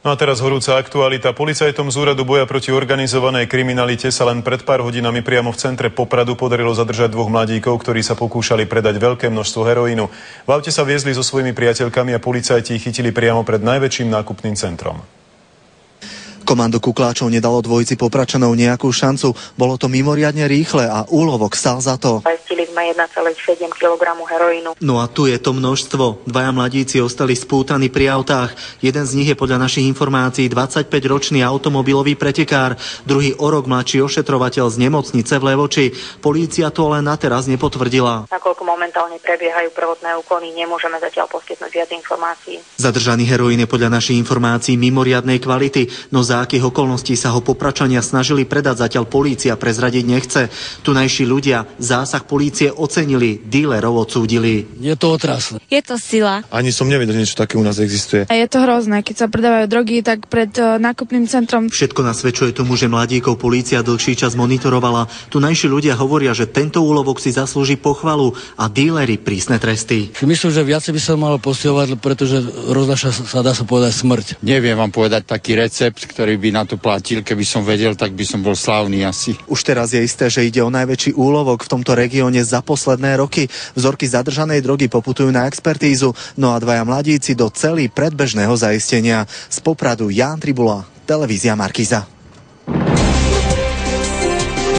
No a teraz horúca aktualita. Policajtom z úradu boja proti organizovanej kriminalite sa len pred pár hodinami priamo v centre Popradu podarilo zadržať dvoch mladíkov, ktorí sa pokúšali predať veľké množstvo heroínu. V aute sa viezli so svojimi priateľkami a policajti ich chytili priamo pred najväčším nákupným centrom. Komando Kukláčov nedalo dvojici Popračanov nejakú šancu. Bolo to mimoriadne rýchle a úlovok stál za to. Zistili sme 1,7 kg heroínu. No a tu je to množstvo. Dvaja mladíci ostali spútaní pri autách. Jeden z nich je podľa našich informácií 25-ročný automobilový pretekár, druhý o rok mladší ošetrovateľ z nemocnice v Levoči. Polícia to len na teraz nepotvrdila. Nakoľko momentálne prebiehajú prvotné úkony, nemôžeme zatiaľ poskytnúť viac informácií. Zadržaný heroín je podľa našich informácií mimoriadnej kvality, no za akých okolností sa ho Popračania snažili predať, zatiaľ polícia prezradiť nechce. Tunajší ľudia zásah polície ocenili, dílerov odsúdili. Je to otrasné. Je to sila. Ani som nevedel, že niečo také u nás existuje. A je to hrozné, keď sa predávajú drogy, tak pred nákupným centrom. Všetko nasvedčuje tomu, že mladíkov polícia dlhší čas monitorovala. Tunajší ľudia hovoria, že tento úlovok si zaslúži pochvalu a díleri prísne tresty. Myslím, že viacej by sa malo postihovať, pretože roznáša sa, dá sa povedať, smrť. Neviem vám povedať taký recept, ktorý by na to platil. Keby som vedel, tak by som bol slávny asi. Už teraz je isté, že ide o najväčší úlovok v tomto regióne za posledné roky. Vzorky zadržanej drogy poputujú na expertízu, no a dvaja mladíci do cely predbežného zaistenia. Z Popradu Ján Tribula, televízia Markíza.